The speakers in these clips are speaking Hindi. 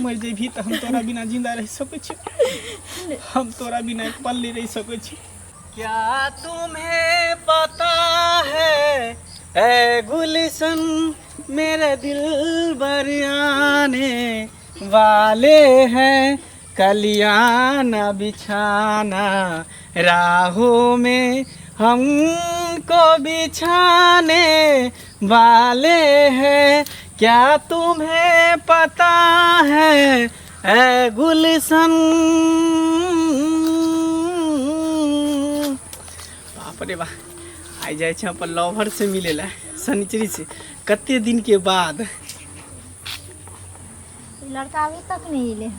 मर जेबी तो हम तोरा बिना जिंदा रह सकै छी। हम तोरा बिना एक पल नहीं रह सकै छी। क्या तुम्हें पता है ऐ गुलशन मेरे दिल भर आने वाले हैं, कलियां न बिछाना राहों में हमको बिछाने वाले हैं। क्या तुम्हें पता है ऐ गुलशन। बाप रे बा, आई जाए छे अपन लवर से मिले ला शनिचरी से कते दिन के बाद। लड़का अभी तक नहीं ले,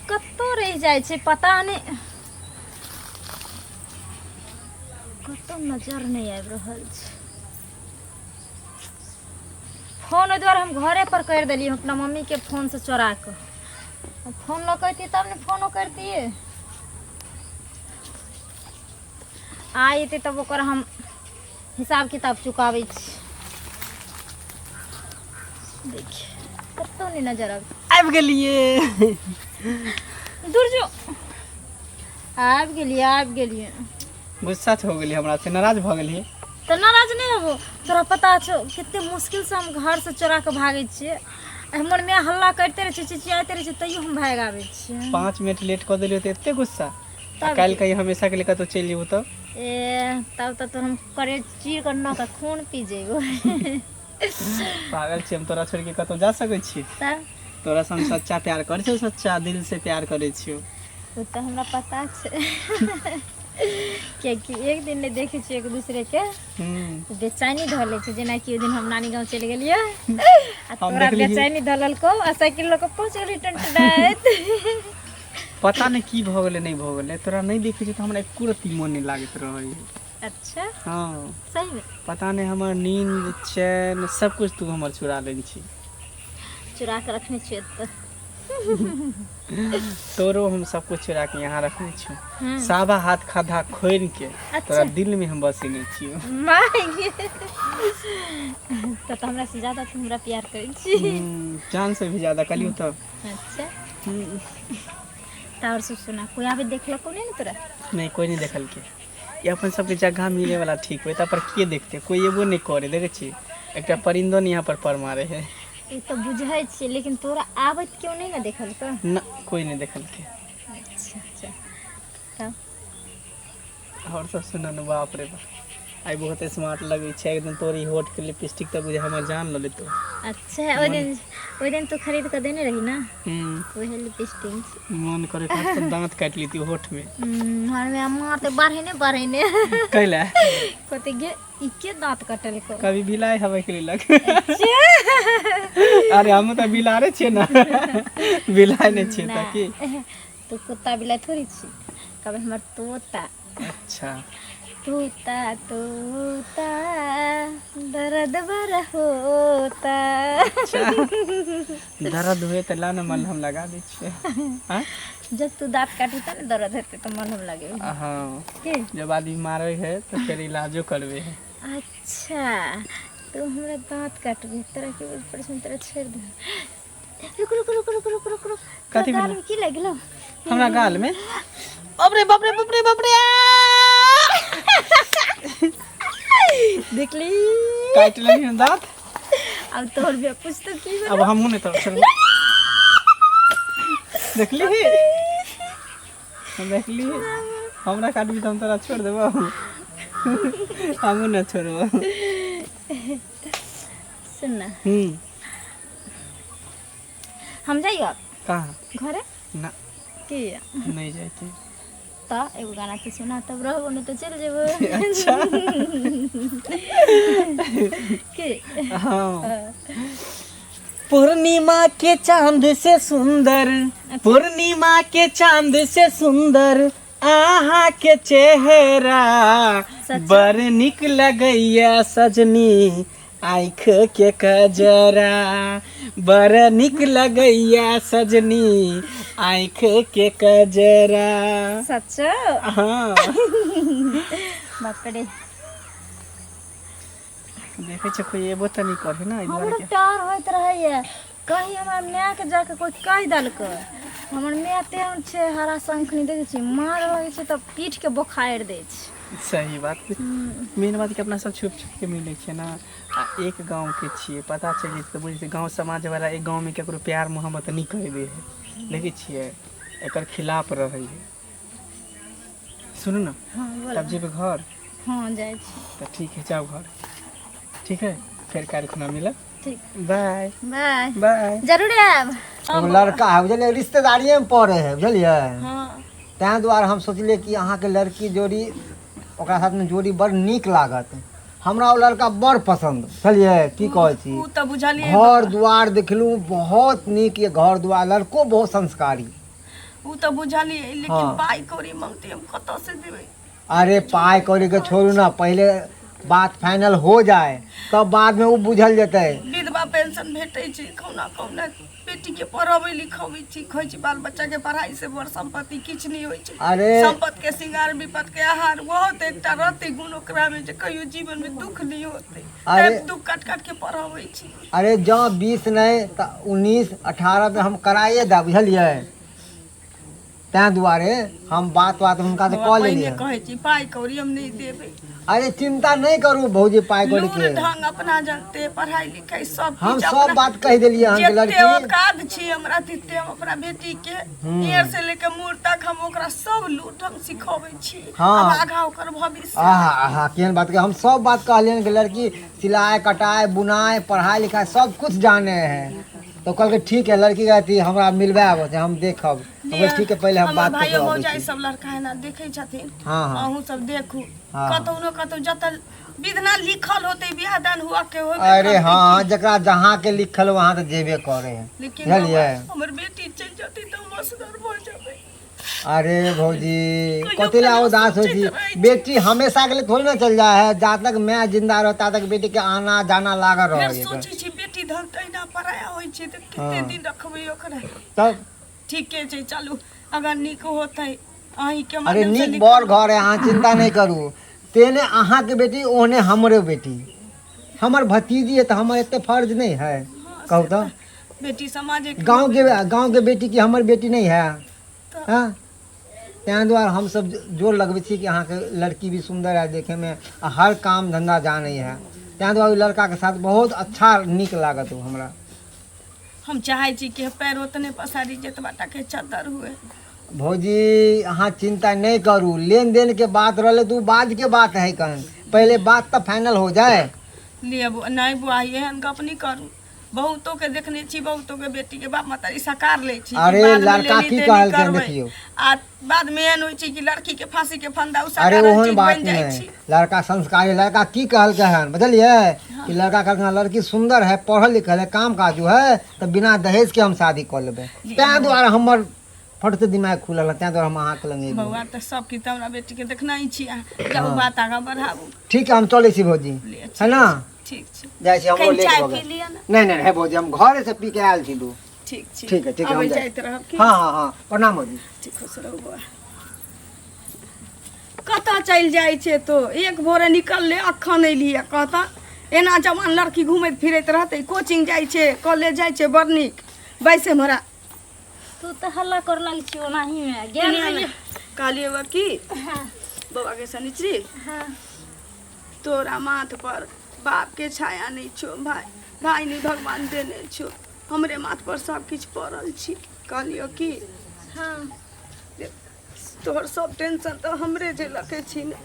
कत्तो रह जाए छे पता नहीं, कत्तो नजर नहीं आबि रहल छे। फोन ओहि द्वारे हम घरे पर कर देली अपना मम्मी के फोन से चोरा कर। फोन न करती तब ने फोनो करती, आते तब ओकर हम हिसाब किताब चुकावे छी। देखिए कत्तो नहीं नजर आबि गेलिए। दूर जो आबि गेलिए। गुस्सा हो गेली हमरा से, नाराज भ गेली। तो नाराज नहीं होबो, तोरा पता छो कितने मुश्किल से हम घर से चोरा के भागे छिए। हमर में हल्ला करते रहे छी, चिचियाते रहे छी, तैयो हम भाग आवे छी। 5 मिनट लेट कर देलियो त एते गुस्सा। कल कहीं हमेशा के लिए तो चल जेबो तो तब तो हम करे चीर कर न का खून पी जेबो। पागल छी हम, तोरा छोड़ के कतो जा सकै छी? तोरा से हम सच्चा प्यार करे छी, सच्चा दिल से प्यार करे छी। वो तो हमरा पता छे। कि एक दिन ने देखे छी एक दूसरे के बेचैनी धले छे, जेना कि ओ दिन हम नानी गांव चले गेलिए आ तोरा बेचैनी धलल को आ साइकिल ल के पहुंच गेली टंटडाइत। पता नहीं की भ गेले नहीं भ गेले, तोरा नहीं देखे छी त हमरा एको रत्ती मन नहीं लागत रहै। अच्छा हां सही में? पता नहीं हमर नींद चैन सब कुछ तू हमर चुरा लेन छी। चुरा के रखने छी त तोरो हम सब कुछ चुरा के यहाँ रखने छी। सावा हाथ खाधा खोइन के तोरा दिल में हम बसेने छी। माय तो हमरा से ज्यादा तू हमरा प्यार करे छी। जान से भी ज्यादा कलियो तो। अच्छा तार से सुना कोई आवे देखल को नहीं तोरा? नहीं कोई नहीं देखल के। ये अपन सबके जगह मिले वाला ठीक होय त पर के देखते, कोई एबो नहीं करे। देखे छी एकटा परिंदो नहीं यहाँ पर मारे है। ये तो बुझाई छे, लेकिन तोरा आवत क्यों नहीं ना देखल तो? ना कोई नहीं देखल के। अच्छा अच्छा तब और सब सुना न। बाप रे बाप आई बहुत स्मार्ट लगे छे एकदम। तोरी होठ के लिपस्टिक त बुझे हमर जान ल ले तो। अच्छा ओ दिन तो खरीद के देने रही ना वही लिपस्टिक। मन करे काट तो दांत काट ली थी होठ में। हमारे में अम्मा तो बारहे ने कहला कोते गे इके दांत कटल को कभी बिलाए हवे के लग। अरे हम तो बिलारे छे ना, बिलाए ने छे त की तो कुत्ता बिलाई थोड़ी छी, कभी हमर तोता। अच्छा तोता तोता दर्द भरा होता। अच्छा दर्द हुए त ला न मलहम लगा दे छे। हां जब तू दांत काटी त न दर्द होते तो मलहम लगे। हां के जब आदमी मारे है तो फिर इलाजो करवे है। अच्छा तो हमरा दांत काटबे तरह के परसेंट तरह छेड़ दे। रुक रुक रुक रुक रुक रुक रुक कथि गाल में की लगलो? हमरा गाल में बाप रे बाप रे बाप रे बाप रे। देखली काट लगी दांत। अब तोर भी कुछ तो की अब हमहू ने तो देखली देखली हमरा काटबी त हम तोरा छोड़ देबो। हमहू न छोड़बो। सुन ना हम जाइयो कहाँ घरे ना की नहीं जाते तो एगो गाना के सुना तब रहबो न तो चल जेबो। अच्छा के हाँ पूर्णिमा के चांद से सुंदर, पूर्णिमा के चांद से सुंदर आहा के चेहरा बर निक लगैया सजनी आँख के कजरा। बर निक लगैया सजनी आँख के कजरा। सच? हाँ बाप रे देखे छ कोई एबो त नहीं करे ना। हमरा प्यार होइत रहैया कहीं हमार माय के जाके कोई कह देलकै हमर माय तेहन छै हरा शंखनी देखै छी मार लगै छै तऽ पीठ के बोखार दै छै। सही बात। मेन बात कि अपना सब छुप छुप के मिलै छै ना, आ एक गांव के छिए, पता चले तऽ बुझे गांव समाज वाला एक गांव में केकरो प्यार मोहब्बत नहीं कर दे है, देखे छिए एकर खिलाफ रहे है। सुनू ना, हाँ बोल। तब जेबे घर। हाँ जाए छी। तो ठीक है जाओ घर, ठीक है फिर काल्हि खुना मिलब। ठीक, बाय बाय बाय। जरूर आब। एगो लड़का है बुझलिए रिश्तेदारिये में पड़े है बुझलिए, हाँ तैं दुआरे हम सोचलिए कि अहाँ के लड़की जोड़ी ओकरा साथ में जोड़ी बड़ नीक लागत। हमरा वो लड़का बड़ पसंद बुझलिए की कहै छी। उ त बुझलिए घर द्वार देखलू बहुत नीक ये घर द्वार, लड़को बहुत संस्कारी। उ त बुझलिए लेकिन हाँ। पाई कौड़ी मांगते हम कत से देबै। अरे पाई कौड़ी के छोड़ू ना, पहले बात फाइनल हो जाए तब बाद में वो बुझल जेतै। विधवा पेंशन भेटै छै, कौना कौना बेटी के पढ़ाबै लिखाबै छी, खोइ छी बाल बच्चा के पढ़ाई से बड़ संपत्ति किछ नहीं होय छै। अरे संपत्ति के श्रृंगार विपत के आहार बहुत एकटा रहते गुण ओकरा में जे कहियो जीवन में दुख नहीं होते। अरे तब दुख काट काट के पढ़ाबै छी। अरे जँ 20 नहीं तो 19 18 में हम कराइए दा बुझलिए, तैं दुआरे हम बात हुनका से कह लेलिए। कहै छी पाई कौड़ी हम नहीं देबै। अरे चिंता नहीं करू भौजी पाई कौड़ी लूर के, ढंग अपना जानते पढ़ाई लिखाई सब हम किछ सब बात कह दिलिए अहाँ के जते लड़की। औकात छी हमरा तिते हम अपना बेटी के ईयर से लेके मूर तक हम ओकरा सब लूर ढंग सिखाबै छी। हाँ। अब आगा ओकर भविष्य। आहा आहा केहन बात के, हम सब बात कहलिए कि लड़की सिलाई कटाई बुनाई पढ़ाई लिखाई सब कुछ जाने हैं। तो कल के ठीक है लड़की कहती हमरा मिलवाब हम देखब। ठीक है पहले हम बात भाई करके भौजाई आबै छी। सब लड़का है ना देखे छथिन। हाँ हाँ अहूँ सब देखू हाँ। कतौ न कतौ जतऽ विधना लिखल होते बियाह दान हुआ के हो। अरे हाँ जकरा जहाँ के लिखल वहाँ तो जेबे करे हैं लेकिन बुझलिए। हमर बेटी चल जाती तो हम असगर भ जाबै। अरे भौजी कतेला उदास हो छी, बेटी हमेशा के लिए थोड़ी ना चल जाए है, जहाँ तक मैं जिंदा रहता तक बेटी के आना जाना लागल फिर रहे। सोचै छी बेटी धन तहिना पराया होइ छै तऽ कते हाँ। दिन रखबै ओकरा। तब ठीके छै चलू अगर नीक होतै अहीं के अरे माध्यम से नीक बड़ घर है, अहाँ चिंता नहीं करू। तेने अहाँ के बेटी ओने हमरे बेटी, हमर भतीजी है तो हमर एते फर्ज नहीं है कहू तो। बेटी समाज गांव के बेटी की हमर बेटी नहीं है। हाँ तैं दुआरे हम सब जोर लगबै छी कि अहाँ के लड़की भी सुंदर है देखे में, आ हर काम धंधा जाने है। तैं दुआरे लड़का के साथ बहुत अच्छा नीक लागत हो हमरा। हम चाहै छी कि पैर ओतने पसारी जतबा टा के चदर हुए। भौजी अहाँ चिंता नहीं करू, लेन देन के बात रहले तो बाद के बात है कहीं, पहले बात तो फाइनल हो जाए। ले नहीं बुआ एहन गप नहीं करू। बहुतों के देखने छी, बहुतों के बेटी के बाप माता सकार ले छी। अरे बाद में लड़का लेनी की देनी कहल के करबै। देखियो। आ बाद में एहन होइ छै कि लड़की के फांसी के फंदा अरे उसाकार ओहन चीज बात बन जाइ नहीं, छी। लड़का संस्कारी, लड़का की कहल के है बुझलिए कि लड़का कहल लड़की सुंदर है पढ़ल लिखल है काम काजू है तो बिना दहेज के हम शादी कर लेबै। तैं दुआरे हमर फट से दिमाग खुलल है, तैं दुआरे हम अहाँ के लंगे एलियै। बउआ तो सब की हमरा बेटी के देखना ही छी। जाऊ बात आगा बढ़ाबू। ठीक है हम चले छी भौजी, ले, है ना ठीक छै। जाइ छी हम कहीं लेट चाय हो पी गए। लिया ना। नहीं नहीं है भौजी हम घरे से पी के आयल छी दू। ठीक छै। ठीक है ठीक है अबै हम जाए। जाइत रहब की। हाँ हाँ हाँ प्रणाम भौजी। ठीक खुश रहू बउआ। कतऽ चलि जाइ छै तो एक भोरे निकलले अखन एलियै कहता एना जवान लड़की घूमैत फिरैत रहतै, कोचिंग जाइ छै कॉलेज जाइ छै बड़ नीक बैसे हमरा। तू तो हल्ला कर लाग छी ओनाही में गेल रहिए। कहलिए बा की हाँ बउआ के सनिचरी हाँ तोरा माथ पर बाप के छाया नहीं छो, भाई नहीं भगवान देने छो, हमरे माथ पर सब किछ पड़ल छी। कहलियो की हाँ तोहर सब टेंशन तो हमरे झेलके छी ने,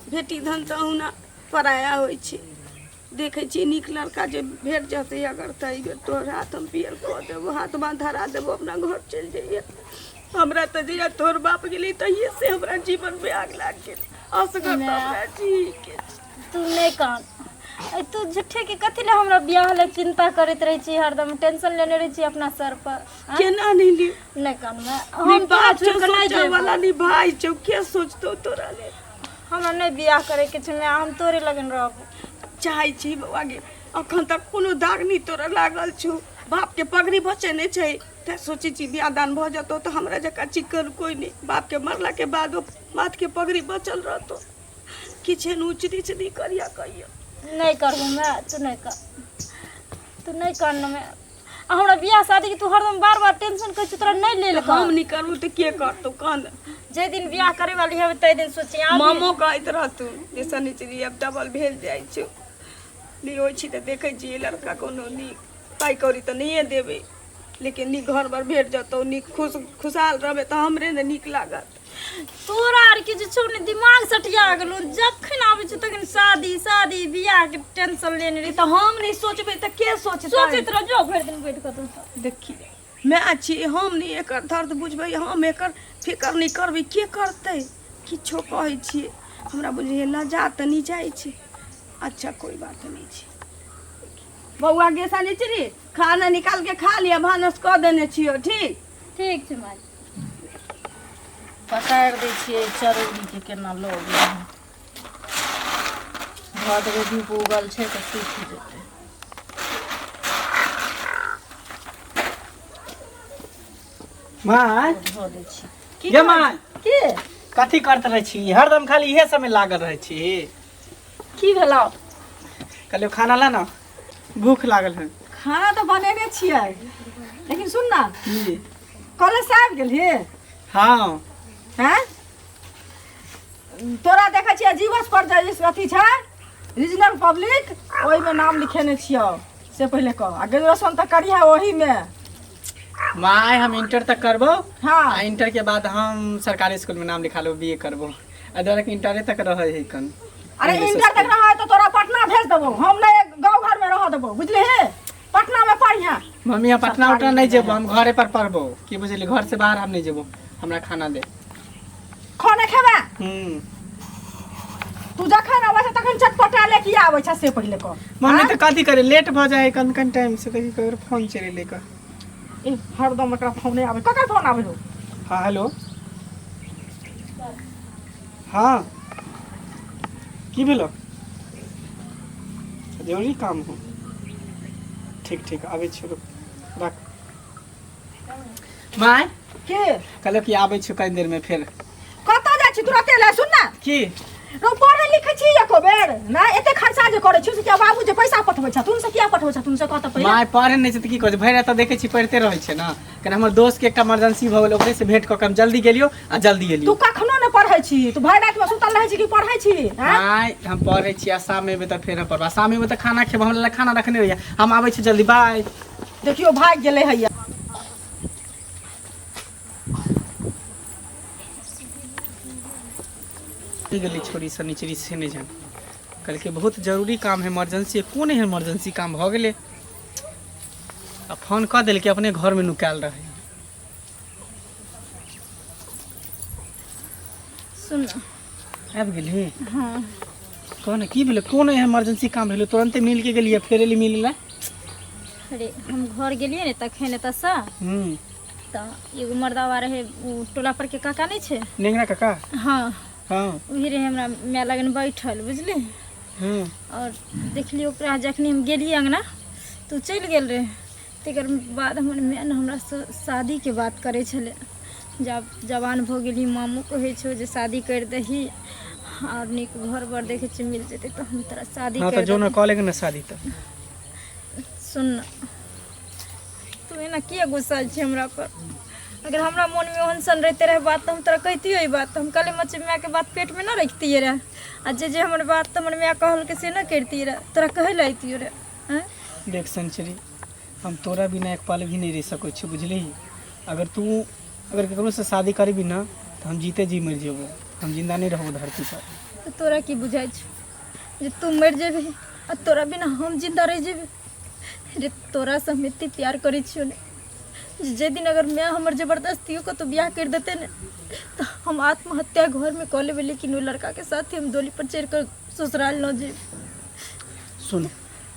बेटी धन तो ना पराया होइ छै। देखे छी नीक लड़का जे भेट जते अगर त ई बेर तोहर हाथ हम पियल कऽ देबो, हाथ बांध धरा देबो, अपना घर चलि जाइए। हमरा तो जहिया तोहर बाप गेली तहिए से हमरा जीवन में आग लाग गेल। असगर तो हमरा जी के तू नहीं कान ए तू झूठे के कथी ले हमरा बियाह ले चिंता करत रही छी, हरदम टेंशन लेने रही छी अपना सर पर। हाँ? केना नहीं ली नहीं कान मैं हम बाप छोड़ के नहीं सोचे जेबो। वाला नहीं भाई चौ के सोचतो तोरा ले। हमरा नहीं बियाह करे के छै, मैं हम तोरे लगन रहब। चाहे छी बउआ गे अखन तक कोनो दाग नहीं तोरा लागल छौ, बाप के पगड़ी बचे नहीं छै। ते सोची छी बियाह दान भ जतो तो हमरा जका चिकन कोई नहीं, बाप के मरला के बाद माथ के पगड़ी बचल रहतो। किछे ऊंच नीच नहीं करिया कहियो। नहीं करबो मैं, तू नहीं कर, तू नहीं करना मैं। हमरा बियाह शादी के तू हरदम बार बार टेंशन कर तोरा नहीं ले ले हम नहीं करू तो के करतौ कान जे दिन बियाह करे वाली है तै दिन सोचे आ मामो कहैत रहतू जे शनिचरी अब डबल भेज जाइ छौ नी होइ छी तऽ देखै छी लड़का कोनो नी पाइ कौड़ी तऽ नहिए देबै लेकिन नी घर बार भेट जतौ नी खुशहाल रहबै तऽ हमरे ने नीक लागत तोरा आर के जे छौ ने दिमाग सटिया गेलो जखन आबै छ तखन शादी शादी बियाह के टेंशन लेने रही तऽ हम नहीं सोचबै तऽ के सोचतै सोचैत रह जो भरि दिन बैठ के तू देखी मैं छी हम नहीं एकर दर्द बुझबै हम एकर फिकर नहीं करबै के करतै किछो कहै छियै हमरा बुझे लजा तऽ नहीं जाइ छै अच्छा कोई बात नहीं छै बउआ गे शनिचरी खाना निकाल के खा लिया भानस कऽ देने छियो ठीक ठीक छै माई पकारि दै छियै चरौरीके केना लग धऽ देबै धूप उगल छै तऽ सूखि जेतै माय धऽ दै छी गे माय की कथी करत रहे छी हरदम खाली इहे समय लागल रहे छी की भेलौ कहलियो खाना ला ना भूख लागल है खाना तऽ बनेने छियै लेकिन सुन ना की कॉलेज से आबि गेलही हाँ हैं तोरा देखै छियै जीवस पर जे अथी छै रीजनल पब्लिक ओहिमे नाम लिखेने छियौ से पहिले कह आ ग्रेजुएशन तऽ करिहे ओहीमे माय हम इंटर तक करबो हाँ आ इंटर के बाद हम सरकारी स्कूल में नाम लिखा लो बीए करबो अदर इंटरे तक रहे है कन अरे इंटर तक रहा है तो तोरा पटना भेज देबो हम नहीं गाँव घर में रह देबो बुझले हे पटना में पढ़िया मम्मी हम पटना उटना नहीं जेबो हम घरे पर पढ़बो की बुझली घर से बाहर हम नहीं जेबो हमरा खाना दे खाना खेबा हम्म तू जखन अबै छै तखन चटपटा ले के आबै छै से पहिले कह मम्मी तो कथी करे लेट भ जाए कन कन टाइम से कहीं कहीं फोन चले लेकर ए हरदम एकरा फोन नहीं आबै ककर फोन आबै हो हाँ हेलो हाँ की भेलो जरूरी काम हो ठीक ठीक आबै छी रख माय के कहलो कि आबै छी कई देर में फिर कतऽ जाइ छी तुरते ले सुन ना की रो पढ़े लिखे छी एको बेर ना एते खर्चा जे करै छी से क्या बाबू जे पैसा पठबै छ तुन से क्या पठबै छ तुन से कत पहिले माय पढ़े नहीं छै त की कहै छै भरि रात देखे छी पढ़ते रहै छै ना कि हमर दोस्त के एकटा इमरजेंसी भ गेल ओकरे से भेंट क के हम जल्दी गेलियो आ जल्दी तू एलियो कखनो न पढ़ै छी तू भरि रात में सुतल रहै छी कि पढ़ै छी हैं माय हम पढ़े छी आ शाम में त फेर पढ़बा शाम में त खाना खेब हमरा खाना रखने रहिया हम आबै छी जल्दी बाय देखियो भाग गेलै हैया गेली छोरी शनिचरी से नहीं जान कल के बहुत जरूरी काम है इमरजेंसी कौन है इमरजेंसी काम भ गेले आ फोन क देल के अपने घर में नुकाल रहे सुन आबि गेली हाँ कौन की भेलै कौन है इमरजेंसी काम भेलै तुरंते मिल के गेलिए फेर एली मिले ला अरे हम घर गेलिए ने तखन एतऽ सँ तऽ एगो मर्दावा रहे उ टोला पर के काका नहीं छै नेंगरा काका हाँ हाँ वही रहे हमरा माय लगन बैठल बुझली और देखलिए ओकरा जखनी हम गेलिए अंगना तो चलि गेल रहे तकर बाद हमर माय ने हमरा से शादी के बात करे छले जब जवान भ गेली मामू कहै छौ जे शादी कर दही और नीक घर बर देखे छै मिल जेते तो हम तोरा शादी हाँ कर तो जो न कॉलेज न शादी तो सुन न, तू एना किया गुस्सा छै हमरा पर अगर हमरा मन में ओहन रहते रहे बात तो हम तोरा कहती ई बात हम कल मच माय के बात पेट में ना रखती रहे आ जे हमर बात हमर माय कहल के से ना करती रहे तोरा कहे ला अइती रे हैं देख संचरी हम तोरा बिना एक पल भी नहीं रह सकै छी बुझली अगर तू अगर केकरो से शादी करबी ना तो हम जीते जी मर जेबो हम जिंदा नहीं रहबो धरती पर तो तोरा की बुझाइ छ जे तू मर जेबे आ तोरा बिना हम जिंदा रह जेबे रे तोरा से हम इतनी प्यार करै छियो ने जे दिन अगर मैं हमर जबरदस्तियों को तो ब्याह कर देते ने तो हम आत्महत्या घर में कर लेबे लेकिन वो लड़का के साथ ही हम डोली पर चढ़ कर ससुराल न जे सुन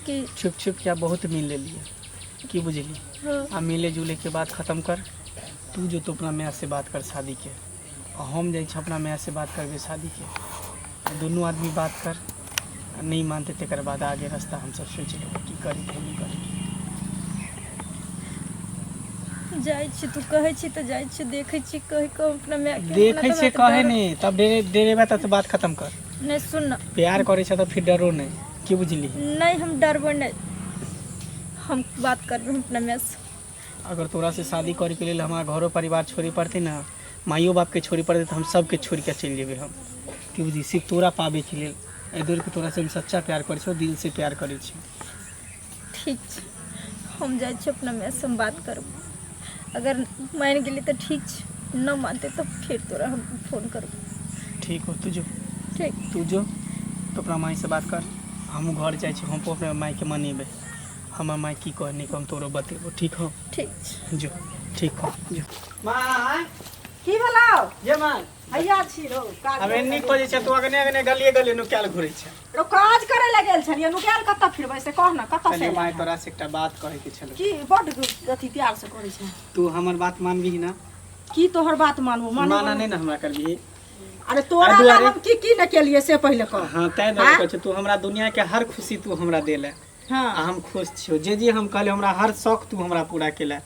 कि छुप छुप क्या बहुत मिल ले लिया की बुझली हाँ, आ मिले जुले के बाद ख़त्म कर तू जो तो अपना मैया से बात कर शादी के और हम जाइ अपना मैया से बात करबे शादी के दोनों आदमी बात कर नहीं मानते तकर बाद आगे रास्ता हम सब सोच लेबै की करी कि नहीं करी जाइ छी तू कहै छी तो जाइ छी देखै छी कह के अपना मैं देखे से कहे नहीं तब डेरेबा तब बात खत्म कर नहीं सुन न, प्यार करे छ तो फिर डरो नहीं की बुझली नहीं हम डरबो नहीं हम बात करबे अपना मैं से अगर तोरा से शादी करे के लिए हमारा घरों परिवार छोड़े पड़ते ना, माइयो बाप के छोड़े पड़ते तो हम सबके छोड़ के चल जेबे हम, कि बुझी सिर्फ तोरा पाबे के लिए। एहि दूर के तोरा से हम सच्चा प्यार करे छो, दिल से प्यार करे छी। ठीक छै, हम जाइ छी अपना माय से बात करब, अगर मान गेली तो ठीक छै, न मानते तो फिर तोरा हम फोन करब। ठीक हो, तू जो ठीक, तू जो तो अपना माई से बात कर, हम घर जाइ छी, हम अपने माई के मनेबे, हमार माई की कह नहीं हम तोरो बतेबो। ठीक हो, ठीक छै। जो ठीक हो जो। माय की भेलौ जे माई हैया छी रो काज अब एन्नी खोजे छै, तू अगने अगने गलिए गलिए नुकाल घुरै छै। रो काज करे लगे गेल छलिए, नुकाल कत्ता फिरबै से कह ना, कत्ता चलिए से माई तोरा से एकटा बात कहे के छलो। की बड अथी प्यार से करे छै। तू हमर बात मानबी ना? की तोहर बात मानबो माना नहीं ना हमरा करबी? अरे तोरा ला हम की न केलिए से पहले कह। हाँ तै दुआरे कहै छै, तू हमरा दुनिया के हर खुशी तू हमरा देले, हां आ हम खुश छियो। जे हम कहले हमरा हर शौक तू हमरा पूरा केला,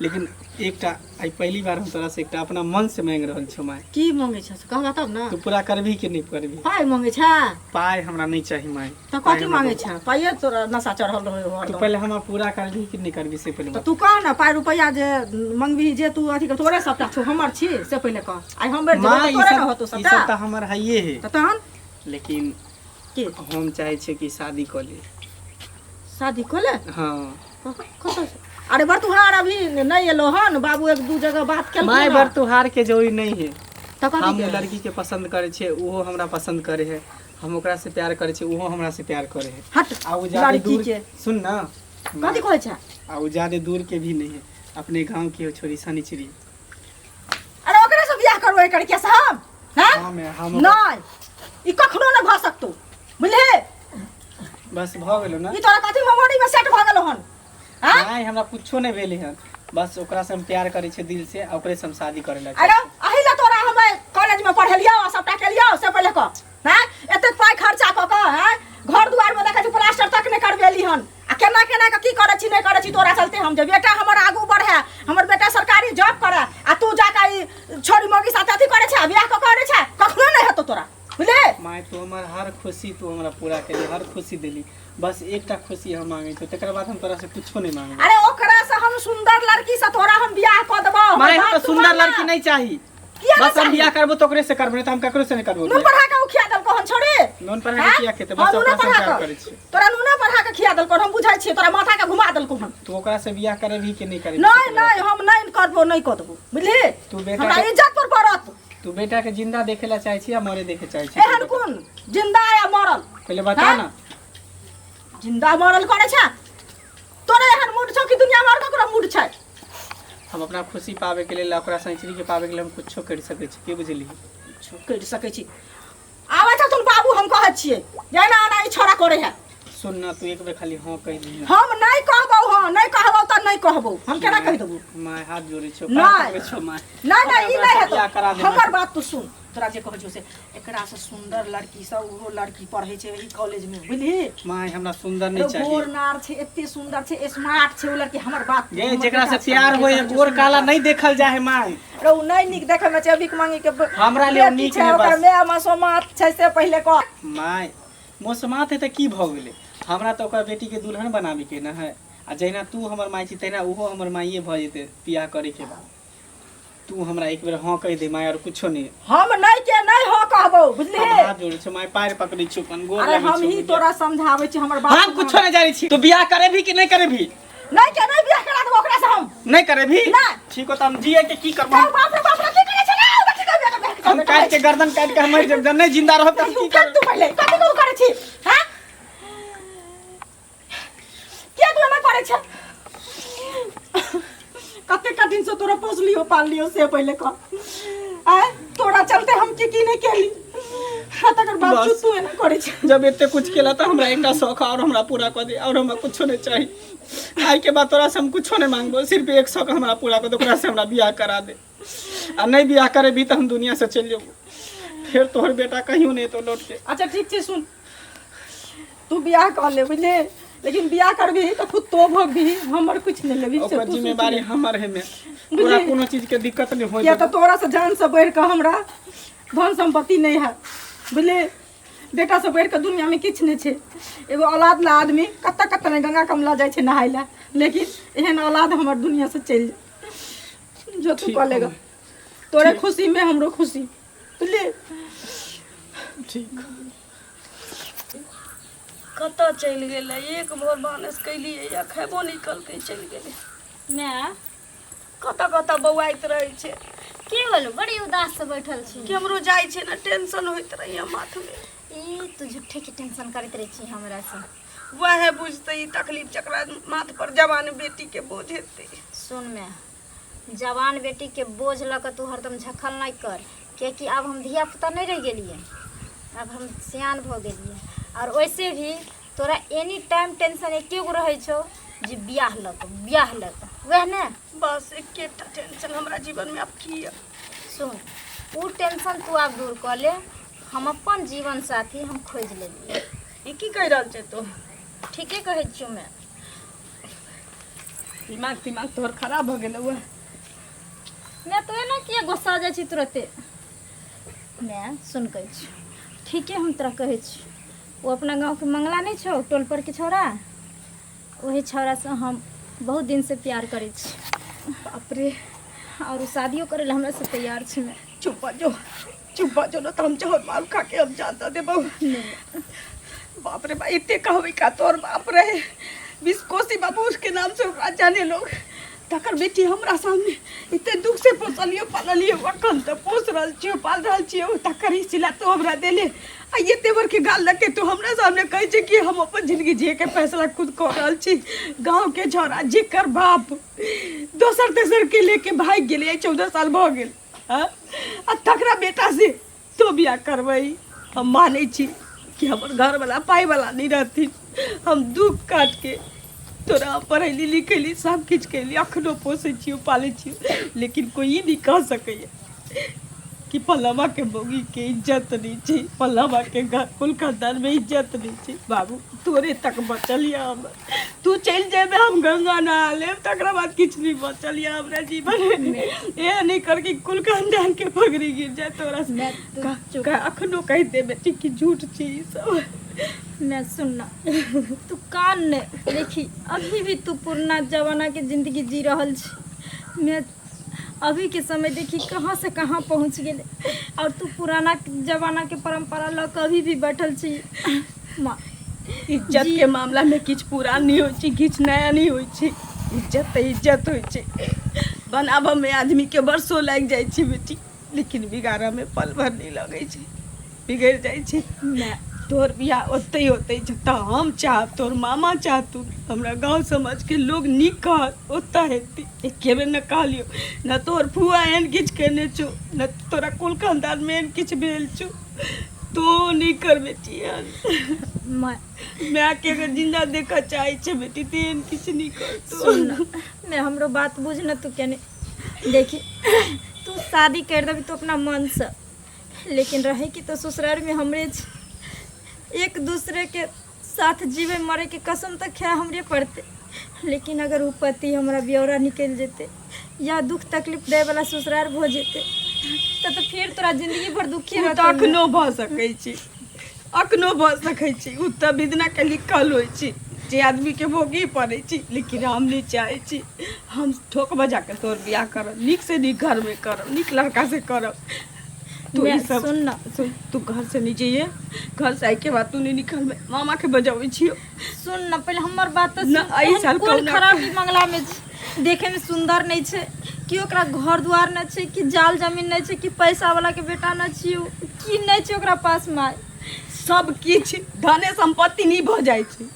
लेकिन एकटा आई पहली बार हम तोरा से एकटा अपना मन से मांग रहल छौ। माय की मांगे छ से कहबा तब ना। तू पूरा करबी कि नहीं करबी? पाई मांगे छ? पाई हमरा नहीं चाहिए माय। तो कथी मांगे छ? पाई तोरा नशा चढ़ल रहो। तू पहले हमरा पूरा करबी कि नहीं करबी से पहले तो बता। तू कह ना, पाई रुपया जे मांगबी जे तू अथी के तोरे सबटा छौ, हमर छी से पहले कह। आई हम बेर माय तोरे न होतो ई सब सबटा। त हमर हइये है, त तहन लेकिन के हम चाहे छे कि शादी कर ले। शादी खोले? हाँ कत? अरे बर तुहार अभी नहीं एलो हन, बाबू एक दू जगह बात केलकै माय ना। बर तुहार के जरूरी नहीं है। त कथी हम के? लड़की के पसंद करे छे, उहो हमरा पसंद करे है, हम ओकरा से प्यार करे छे, उहो हमरा से प्यार करे है। हट आ उ ज्यादा लड़की दूर के सुन ना, कथी कहै छ? आ उ ज्यादा दूर के भी नहीं है, अपने गांव की हो छोरी सनिचरी। अरे ओकरे से बियाह करबै करके से हम? हां हम नहीं ई कखनो न भ सकतो, बुझले? बस भ गेलो ना। ई तोरा कथी मेमोरी में सेट भ गेलो हन? हां नहीं हमरा कुछो नहीं भेले हन, बस ओकरा से हम प्यार करे छे दिल से, आ ओकरे से हम शादी करे ला। अरे अहिला तोरा हम कॉलेज में पढ़ेलियो, सबटा केलियो से पहले कह। हां एते पाई खर्चा क के, हां घर दुआर में देखै छी प्लास्टर तक नहीं करबेली हन, आ केना केना के की करे छी नहीं करे छी तोरा चलते। हम जे बेटा हमर आगू बढ़े, हमर बेटा सरकारी जॉब करे, आ तू जाका ई छोरी मोगी साथ अथी करे छ, बियाह क करे छ, कखनो नहीं हेतो तोरा, बुझले? माय तू हमर हर खुशी तू हमरा पूरा केली, हर खुशी देली, बस एकटा खुशी हम मांगे छो, तकर बाद हम तोरा से कुछो नहीं मांगे। अरे ओकरा से हम सुंदर लड़की से तोरा हम बियाह क देबो। माय हम सुंदर लड़की नहीं चाहिए, बस हम बियाह करबो तो ओकरे से करबो, नहीं तो हम ककरो से नहीं करबो। नून पढ़ा के खिया दल कोहन छोड़ी? नून पढ़ा के किया खेते, बस ओकरा से प्यार करे छी। तोरा नून पढ़ा के खिया दल कोहन, हम बुझाई छी, तोरा माथा के घुमा दल कोहन। तू ओकरा से बियाह करबी कि नहीं करबी? नहीं नहीं हम नहीं करबो, नहीं क देबो, बुझली? तू बेटा हमरा के- इज्जत पर पड़त। तू बेटा के जिंदा देखे ला चाहे छी या मरे देखे चाहे छी? एहन कोन जिंदा या मरल? पहले बता हाँ? ना। जिंदा मरल करे छ? तोरे एहन मूड छ कि दुनिया भर ककरो मूड छै? हम अपना खुशी पावे के लिए, ओकरा सैचरी के पावे के लिए हम कुछो कर सके छी, के बुझली? कर सकै छी। आबै छ तुम बाबू, हम कहै छियै जेना आना ई छोरा करे है। सुन ना, तू एक बेर खाली हाँ कह दी ना। हम नहीं कहबो, हां नहीं कहबो त नहीं कहबो, हम केना कह देबो? माय हाथ जोड़े छो, नहीं। पार पकड़े छो माय। नहीं नहीं ई नहीं बियाह करा हेतो। देना। हमर बात तो सुन, तोरा जे कहै छौ से एकरा से सुंदर लड़की सब ओहो लड़की पढ़ै छै ई कॉलेज में, बुझली? माय हमरा सुंदर नहीं चाहिए। गोरनार छै, एते सुंदर छै, स्मार्ट छै ओ लड़की। हमर बात ये हमर जेकरा से बेटा छै, प्यार हमर होय बेटा छै, गोर सुंदर काला छै। नहीं देखल जाए माय। रे उ नहीं नीक देखै में छै, अभी मांगी के हमरा लिए बेटी नीक छै, है ओकर बस। माय मासूमात छै से पहले कह। माय मौसमात है त की भ गेले, हमरा तो ओकर बेटी के दुल्हन बनाबे के ना है, आ जहिना तू हमर माई छी तहिना उहो हमर माईए भ जेते बियाह करे के बाद। तू हमरा एक बेर हाँ कह दे माय, और कुछो नहीं। हम नहीं के नहीं हो कहबो, बुझली? हम हाथ जोड़े छो माय, पैर पकड़े छो, अपन गोर अरे लगे हम छो। ही तोरा समझाबै छी, हमर बात हम कुछो नहीं जाने छी। तू बियाह करे भी कि नहीं करे भी? नहीं के नहीं बियाह करा देबो ओकरा से हम। नहीं करे भी? नहीं। ठीक हो त हम जिए के की करबो? बाप रे बाप रे की करे छै ना, बाकी का बियाह कर। हम काट के गर्दन काट के मर जब नहीं जिंदा रहब त हम की कर करब? तू पहले कथि को करे छी? हां क्या तू ना करे छै? कते कठिन से तोरा पोसलियो पालियो से पहले कह। आय तोरा चलते हम की नहीं केली, हाँ तकर बावजूद बस। तू ना करे छै। जब इतने कुछ केला तो हमरा एकटा शौक और हमरा पूरा कर दे, और हमरा कुछो नहीं चाहिए। आई के बाद तोरा से हम कुछो नहीं मांगबो, सिर्फ एक शौक हमरा पूरा कर दे, ओकरा से हमरा बियाह करा दे। आ नहीं बियाह करे भी तो हम दुनिया से चल जेबो, फिर तोहर बेटा कहियो नहीं तो लौट के। अच्छा ठीक छै सुन, तू बियाह कर ले, बुझले? लेकिन बियाह करबी तो खुद तो भोगबी, हमर कुछ नहीं लेबी। ओकर जिम्मेदारी हमर है में, तोरा कोनो चीज के दिक्कत नहीं हो या तो तोरा से जान से बढ़ के हमरा धन संपत्ति नहीं है, बुझले? बेटा से बढ़ के दुनिया में किछु नहीं छे। एगो औलाद ला आदमी कत्ता कत्ता में गंगा कमला जाए छे नहाय ला, लेकिन एहन औलाद हमर दुनिया से चल जाए। जो तू कह लेगा तोरे खुशी में हमरो खुशी, तू ले। ठीक कतऽ चलि गेलै? एक भोर भानस कैलियै या खेबो निकल के चलि गेलै। मैं कतऽ कतऽ बौआइत रहै छै। की बोलू, बड़ी उदास से बैठल छी। केमरो जाइ छै ने टेंशन होइत रहैया माथमे। ई तू झूठे के टेंशन करैत रहे छी हमरा से। वह बुझते ई तकलीफ जकरा माथ पर जवान बेटी के बोझ हेतै। सुन मैं, जवान बेटी के बोझ लऽ कऽ तू हरदम झखल नहीं कर, कियाकि अब हम धिया पुता नहीं रह गेलिए, अब हम सियान भऽ गेलिए। और वैसे भी तोरा एनी टाइम टेंशन एके गो रहै छौ जे बियाह लऽ कऽ वह ने। बस एकेटा टेंशन हमरा जीवन में अब की है। सुन, वो टेंशन तू आब दूर कर ले। हम अपन जीवन साथी हम खोज लेलिए। ई की कह रहल छै तू? ठीके कहै छियौ मैं। दिमाग तोहर खराब भऽ गेलौ। मैं तो ना किया गुस्सा जाइ छी तुरते। मैं सुन कहै छी, ठीके हम तोरा कहै छी, वो अपना गाँव के मंगला नहीं छौ, टोल पर के छौड़ा, वही छौड़ा से हम बहुत दिन से प्यार करै छी। बाप रे, और वो शादियों करे ला हमरा से तैयार छै। मैं चुप जो ना तो हम चाहत मार खा के अब जाता दे बहु। बाप रे भाई, इतने कहवे का तोर बाप रहे बिस्कोसी बाबू के नाम से ओकरा जाने लोग। तकर बेटी हमरा सामने इतने दुख से पोसलियो पाललियो, अखन तो पोस रहल छियो पाल रहल छियो, तकर ही सिला तो हमरा देले। आ ये तेवर के गाल लग के तू हमरा सामने कहै छै कि हम अपन जिंदगी जिए के फैसला खुद कर रहल छी। गांव के छौड़ा जेकर बाप दोसर तेसर के लेके भाग गेले, 14 साल भ गेल, आ तकरा बेटा से तो बियाह करबै। हम मानै छी कि हमर घर वाला पाई वाला नहीं रहती, हम दुख काट के तोरा पढ़ैली लिखैली सब किछु कैली, अखनो पोसै छियो पालै छियो, लेकिन कोई ई नहीं कह सकैया कि पल्लवा के बौगी के इज्जत नहीं छै, पल्लवा के घर कुल खानदान में इज्जत नहीं छै। बाबू तोरे तक बचल या हमर, तू चलि जेबे हम गंगा नहा लेब, तकरा बाद किछु नहीं बचल या हमरा जीवन में। ए नहीं कर कि कुल खानदान के पगड़ी गिर जाए तोरा से। अखनो कह दे बेटी कि झूठ छी ई सब। मैं सुनना, तू कान ने देखी, अभी भी तू पुराना जमाना के जिंदगी जी रहल छी। मैं अभी के समय देखी कहाँ से कहाँ पहुँच गेले, और तू पुराना जमाना के परंपरा लऽ कऽ अभी भी बैठल छी। माँ, इज्जत के मामला में किछु पुरान नहीं होइ छै, किछु नया नहीं होइ छै। इज्जत तो इज्जत होइ छै, बनाबऽ में आदमी के वर्षों लागि जाइ छै बेटी, लेकिन बिगाड़ऽ में पल भर नहीं लगै छै, बिगड़ि जाइ छै। तोहर बियाह ओतै होतै जतऽ हम चाहब, तोहर मामा चाहतू, हमरा गाँव समाज के लोग नीक कहत ओतऽ हेतै। एके बेर न कहलियो, न तोहर फुआ एहन किछु केने छौ, न तोरा कुल खानदान में एहन किछु भेल छौ। तो नहीं कर बेटी मैं के अगर जिंदा देखा चाहे छे बेटी, तो एहन किछु नहीं कर। सुन, मैं हमरो बात बुझ न, तू केने देखी, तू शादी कर देबी तो अपना मन से, लेकिन रहे कि तो ससुराल में हमरे एक दूसरे के साथ जीवे मरे के कसम तक खाए हमरे पड़ते। लेकिन अगर वो पति हमारा ब्यौरा निकल जेते या दुख तकलीफ दे वाला ससुराल हो जेते, तो फिर तोरा जिंदगी भर दुखी रहत। अखनो भऽ सकै छी, अखनो भऽ सकै छी, उ तऽ विधना के लिखल होइ छै जे आदमी के भोगी पड़ै छै। लेकिन हम नहीं चाहे छी, हम ठोक बजा के तोर बियाह करब, नीक से नीक घर में करब, नीक लड़का से करब। तू ई सब सुन ना, सुन, तू घर से नहीं जाइए, घर से आए के बाद तू नहीं निकल, मामा के बजाबै छियो। सुन ना, पहले हमर बात तो ना, सुन। एहि साल कोन कहुना खराबी मंगला में छै, देखे में सुंदर नहीं छै कि ओकरा घर द्वार न छै, कि जाल जमीन नहीं छै, कि पैसा वाला के बेटा न छियो, कि नहीं छै ओकरा पास माय। सब किछु धने संपत्ति नहीं भऽ जाइ छै।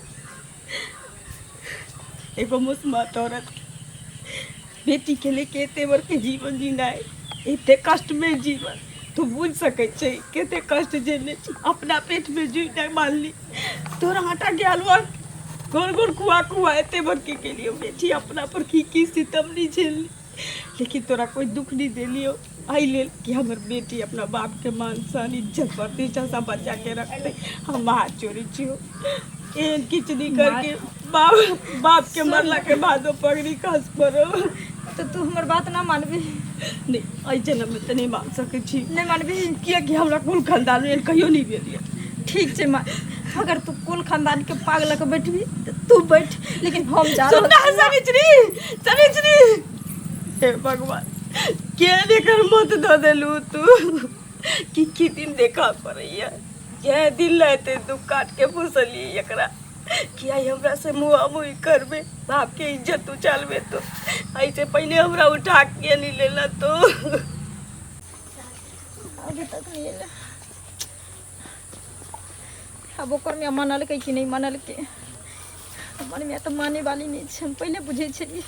एगो मुस्मात औरत बेटी के लेके एते बर के जीवन जीना है, एते कष्ट में जीवन तू बुझ सकै छै कते कष्ट झेलने छी। अपना पेट में जुई नहीं मानली, तोरा आटा के हलवा गोल गोल कुआ कुआ एते बर के लिए बेटी अपना पर की सितम नहीं झेलली, लेकिन तोरा कोई दुख नहीं देलियो। आई ले कि हमर बेटी अपना बाप के मान सम्मान इज्जत प्रतिष्ठा सब बचा के रखते। हम हाथ चोरी छियो, एहन किछु नहीं करके बाप के मरला के बाद पगड़ी खस पड़ो। तो तू हमर बात ना मानबी? नहीं, आई जन्म में तो नहीं मान सकै छी। नहीं मानबी? किया कि हमरा कुल खानदान में कहियो नहीं भेलिए। ठीक है माँ, अगर तू कुल खानदान के पागल के बैठबी तो तू बैठ, लेकिन हम जा सुन ना सवित्री हे भगवान के लेकर मत दो देलू तू कि दिन देखा पड़ैया यह दिन लाते दुख काट के फुसली एकरा किया हमरा से मुआ मुई करबे बाप के इज्जत उछालबे तो ऐसे पहले हमरा उठा के नहीं लेला तो अभी तक नहीं है। अब ओकर में मानल के कि नहीं मानल के, हमारे में तो माने वाली नहीं है। हम पहले बुझे छलिए,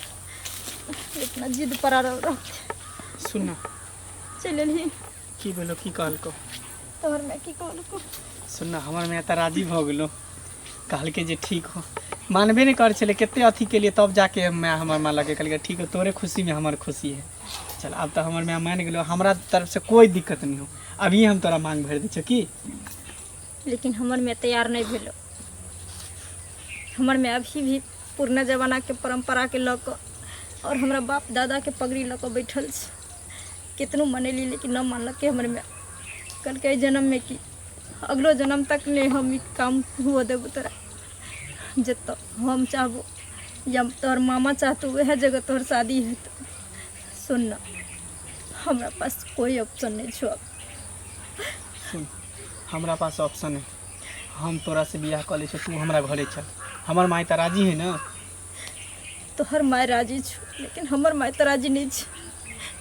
इतना जिद पर रह सुनना चल ही की बोलो की कहल को तोहर में की कहल को सुनना हमर में तो राजी भ गेलो कहल के जे ठीक हो मानबे नहीं कर चले कितने अथी के लिए तब जाके मैं हमार मान लगे कहल ठीक है तोरे खुशी में हमार खुशी है। चल अब तो हमार में मान गेलो, हमरा तरफ से कोई दिक्कत नहीं हो, अभी हम तोरा मांग भर दै छ की। लेकिन हमर में तैयार नहीं भेलो। हमर में अभी भी पुरना जमाना के परंपरा के लऽ कऽ और हमरा बाप दादा के पगड़ी लऽ कऽ बैठल छै, कितनो मनेली लेकिन न मानलकै हमर में। कल के जन्म में कि अगलो जन्म तक ने हम ई काम हुआ देबो तोरा, जत हम चाहबो या तोहर मामा चाहतो वह जगह तोहर शादी हेतौ। सुन न, हमरा पास कोई ऑप्शन नहीं छो। सुन हमरा पास ऑप्शन है, हम तोरा से बियाह कर ले छ, तू हमरा घरे चल, हमर माई त राजी है ना। तोहर माय राजी छो लेकिन हमर माय तो राजी नहीं छ।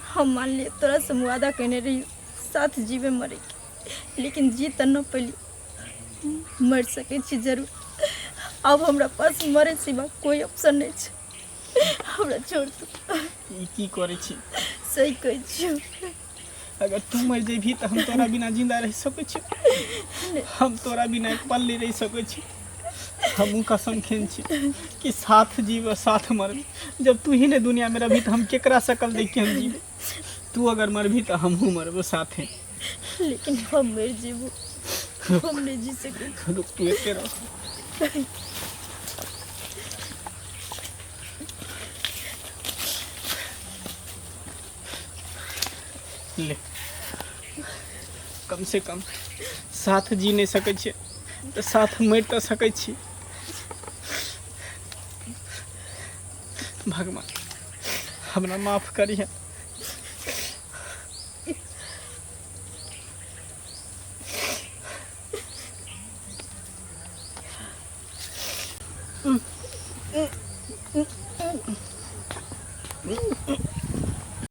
हम मान लिए तोरा से वादा कहने रही साथ जीवे मरे के, लेकिन जी त न पली, मर सके छी जरूर। अब हमरा पास मरे सिवा कोई ऑप्शन नहीं छ। हमरा छोड़ तू। ई की करे छी, सही कहै छियो। अगर तू मर जेबी तो हम तोरा बिना जिंदा रह सकै छी, हम तोरा बिना एक पल नहीं रह सकै छी। हम कसम खेन छी कि साथ जीव साथ मरबी। जब तू ही ने दुनिया में रही तो हम केकरा शकल देख के हम जीवे। तू अगर मरबी तो हमहू मरबो साथे। लेकिन हम मर जीवो, हम नहीं जी सके। रुक तू एके रह। ले कम से कम साथ जी नहीं सकै छी तो साथ मर तो सकै छी। भगवान हमरा माफ करिए।